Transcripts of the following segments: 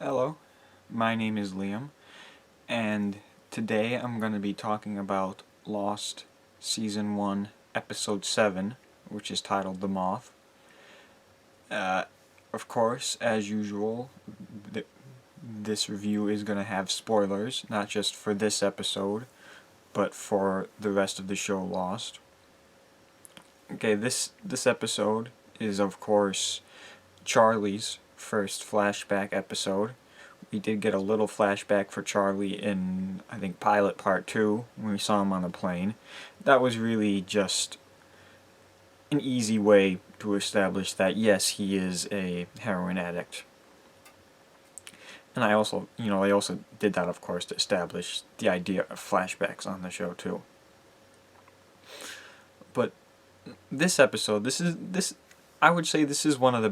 Hello, my name is Liam, and today I'm going to be talking about Lost Season 1, Episode 7, which is titled The Moth. Uh, of course, as usual, this review is going to have spoilers, not just for this episode, but for the rest of the show Lost. Okay, this episode is, of course, Charlie's first flashback episode. We did get a little flashback for Charlie in, I think, Pilot Part 2, when we saw him on the plane. That was really just an easy way to establish that, yes, he is a heroin addict. And they also did that, of course, to establish the idea of flashbacks on the show, too. But this episode, I would say this is one of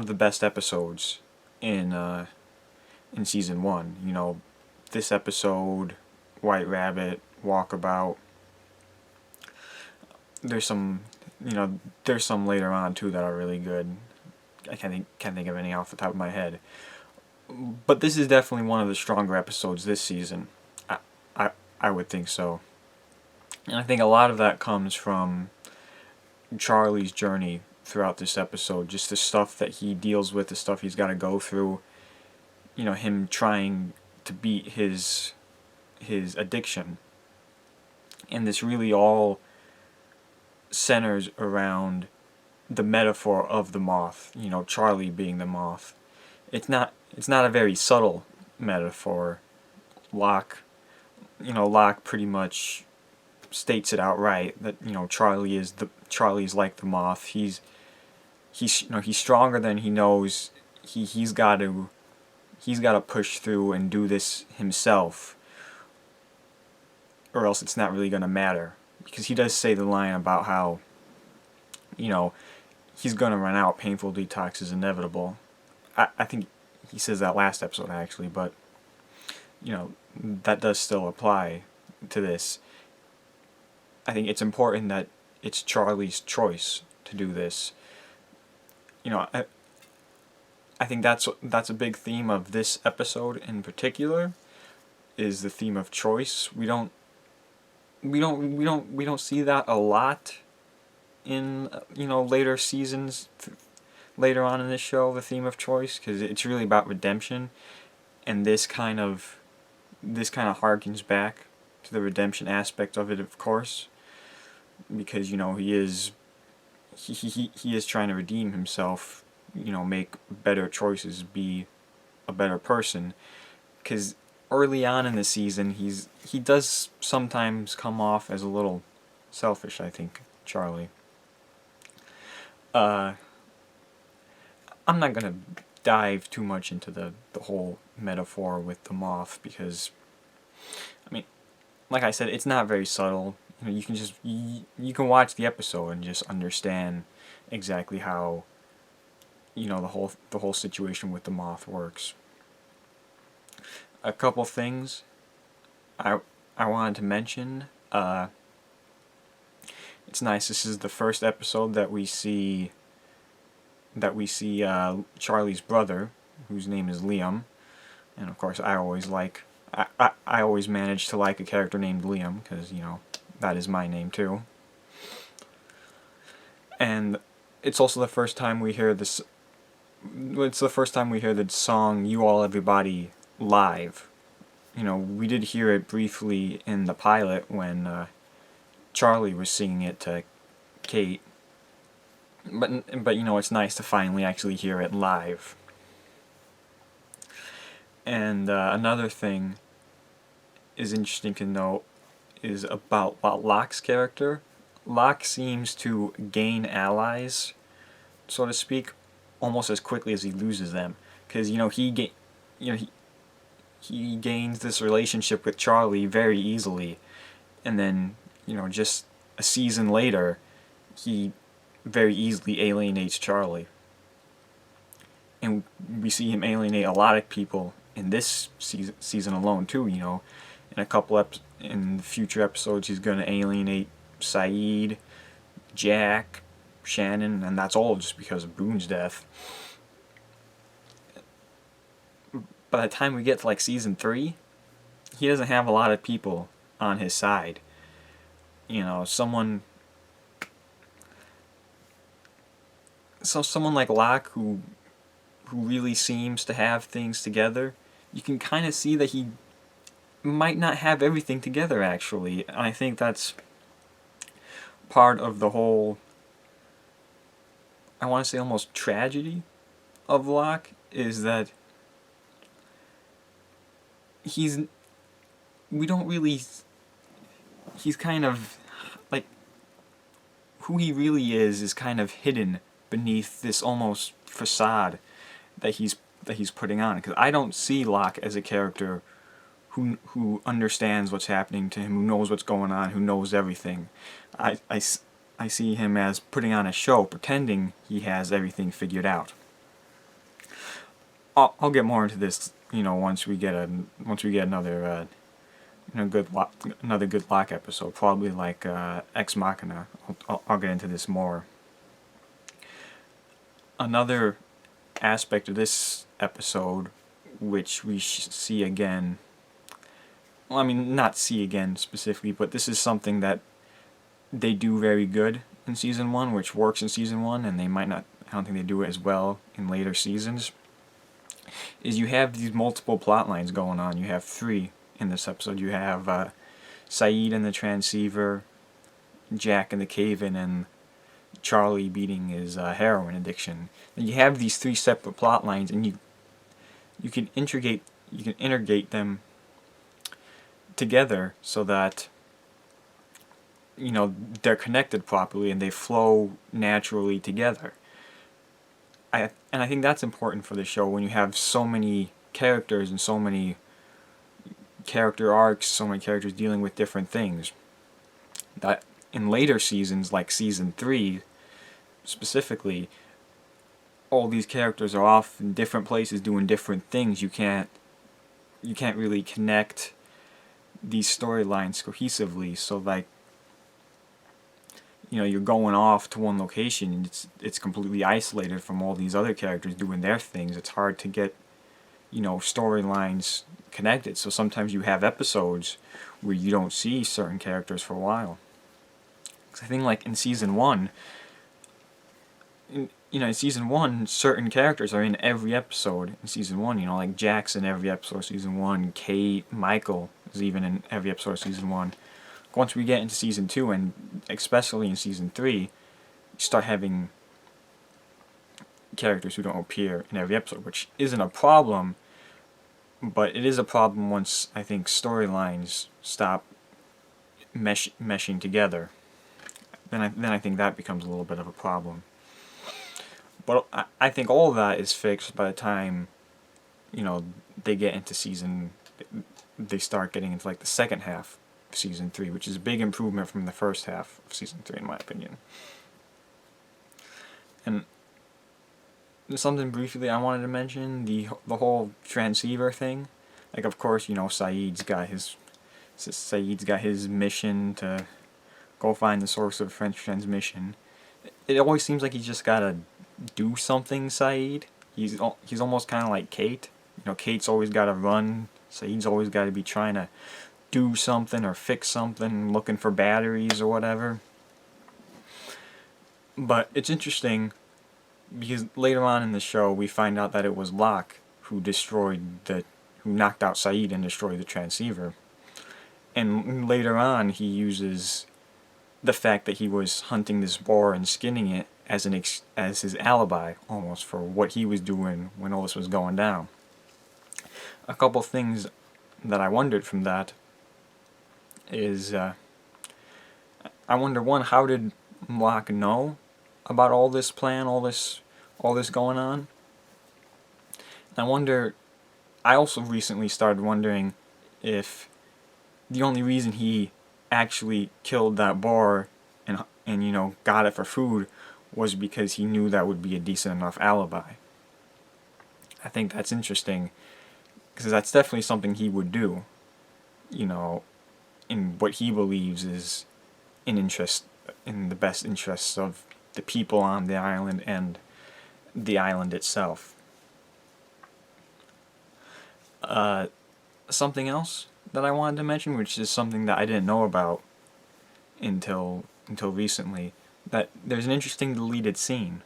the best episodes in Season 1. You know, this episode, White Rabbit, Walkabout. There's some later on too that are really good. I can't think of any off the top of my head. But this is definitely one of the stronger episodes this season. I would think so. And I think a lot of that comes from Charlie's journey throughout this episode. Just the stuff that he deals with, the stuff he's got to go through. You know, him trying to beat his addiction. And this really all centers around the metaphor of the moth. You know, Charlie being the moth. It's not a very subtle metaphor. Locke pretty much states it outright that, you know, Charlie's like the moth. He's stronger than he knows. He's got to push through and do this himself, or else it's not really going to matter. Because he does say the line about how, you know, he's going to run out, painful detox is inevitable. I think he says that last episode, actually, but, you know, that does still apply to this. I think it's important that it's Charlie's choice to do this. You know, I think that's a big theme of this episode in particular, is the theme of choice. We don't see that a lot in later seasons, later on in this show, the theme of choice, because it's really about redemption, and this kind of harkens back to the redemption aspect of it, of course, because, you know, he is trying to redeem himself, you know, make better choices, be a better person, because early on in the season he does sometimes come off as a little selfish, I think, Charlie. I'm not gonna dive too much into the whole metaphor with the moth, because, I mean, like I said, it's not very subtle. You know, you can watch the episode and just understand exactly how, you know, the whole situation with the moth works. A couple things I wanted to mention. It's nice. This is the first episode that we see Charlie's brother, whose name is Liam, and of course I always manage to like a character named Liam, because, you know, that is my name too. And it's also the first time we hear this. It's the first time we hear the song "You All Everybody" live. You know, we did hear it briefly in the pilot when Charlie was singing it to Kate. But you know, it's nice to finally actually hear it live. And another thing is interesting to note is about Locke's character. Locke seems to gain allies, so to speak, almost as quickly as he loses them. Because, you know, he gains this relationship with Charlie very easily, and then, you know, just a season later, he very easily alienates Charlie. And we see him alienate a lot of people in this season alone too. You know, in future episodes, he's going to alienate Syed, Jack, Shannon, and that's all just because of Boone's death. by the time we get to like season 3, he doesn't have a lot of people on his side. You know, someone like Locke who really seems to have things together, you can kind of see that he might not have everything together, actually. And I think that's part of the whole, I want to say almost tragedy of Locke, is that we don't really, he's kind of, like, who he really is kind of hidden beneath this almost facade that he's putting on. Because I don't see Locke as a character who understands what's happening to him, who knows what's going on, who knows everything. I see him as putting on a show, pretending he has everything figured out. I'll get more into this, once we get another another good Locke episode, probably like Ex Machina. I'll get into this more. Another aspect of this episode, which we see again, well, I mean, not see again specifically, but this is something that they do very good in season 1, which works in season 1, and I don't think they do it as well in later seasons, is you have these multiple plot lines going on. You have 3 in this episode. You have Syed and the transceiver, Jack and the cave-in, and Charlie beating his heroin addiction. And you have these 3 separate plot lines, and you can integrate them together so that they're connected properly and they flow naturally together. I think that's important for the show when you have so many characters and so many character arcs, so many characters dealing with different things, that in later seasons, like season 3 specifically, all these characters are off in different places doing different things. You can't really connect these storylines cohesively. So like, you're going off to one location and it's completely isolated from all these other characters doing their things. It's hard to get storylines connected. So sometimes you have episodes where you don't see certain characters for a while. Because I think like in season 1, in season 1, certain characters are in every episode in season 1. Like Jack's in every episode of season 1. Kate, Michael is even in every episode of season 1. Once we get into season 2, and especially in season 3, you start having characters who don't appear in every episode, which isn't a problem, but it is a problem once, I think, storylines stop meshing together. Then I think that becomes a little bit of a problem. But I think all of that is fixed by the time, they get into they start getting into like the second half of season 3, which is a big improvement from the first half of season 3, in my opinion. And something briefly I wanted to mention, the whole transceiver thing. Like, of course, Syed's got his mission to go find the source of French transmission. It always seems like he's just gotta do something, Syed. He's almost kind of like Kate. Kate's always gotta run. Syed's always gotta be trying to do something or fix something, looking for batteries or whatever. But it's interesting because later on in the show we find out that it was Locke who knocked out Syed and destroyed the transceiver. And later on he uses the fact that he was hunting this boar and skinning it as his alibi, almost, for what he was doing when all this was going down. A couple things that I wondered from that is, I wonder, one, how did Locke know about all this plan, all this going on? I also recently started wondering if the only reason he actually killed that boar and got it for food was because he knew that would be a decent enough alibi. I think that's interesting, because that's definitely something he would do, in what he believes is in the best interests of the people on the island and the island itself. Something else that I wanted to mention, which is something that I didn't know about until recently, that there's an interesting deleted scene.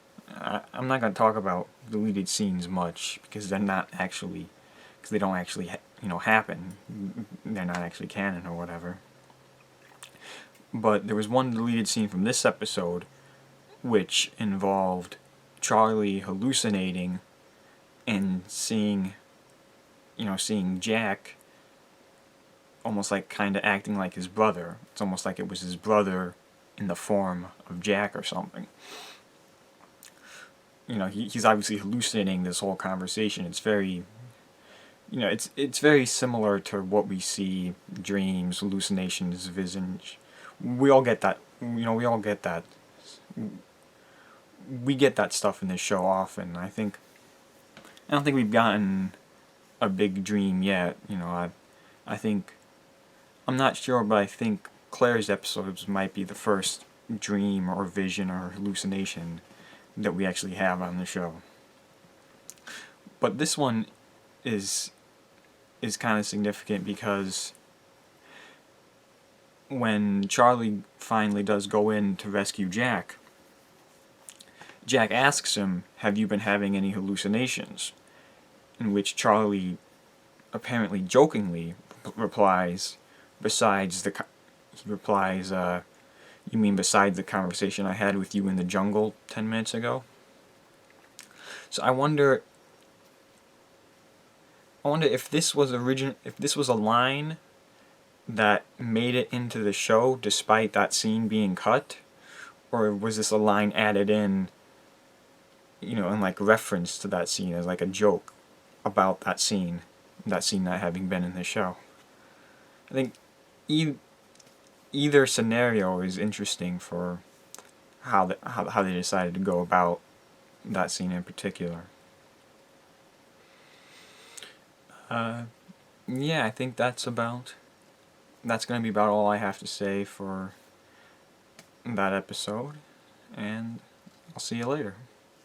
I'm not going to talk about deleted scenes much because they're not actually, because they don't actually happen. They're not actually canon or whatever. But there was one deleted scene from this episode which involved Charlie hallucinating and seeing Jack almost like kind of acting like his brother. It's almost like it was his brother in the form of Jack or something. He's obviously hallucinating this whole conversation. It's very, it's very similar to what we see: dreams, hallucinations, visage. We all get that. We all get that. We get that stuff in this show often. I don't think we've gotten a big dream yet. I think, I'm not sure, but I think Claire's episodes might be the first dream or vision or hallucination that we actually have on the show. But this one is kind of significant because when Charlie finally does go in to rescue Jack, Jack asks him, "Have you been having any hallucinations?" In which Charlie apparently jokingly replies, "You mean besides the conversation I had with you in the jungle 10 minutes ago?" So I wonder if this was a line that made it into the show despite that scene being cut, or was this a line added in, in like reference to that scene as like a joke about that scene not having been in the show. I think either scenario is interesting for how they decided to go about that scene in particular. Yeah, I think that's going to be about all I have to say for that episode, and I'll see you later.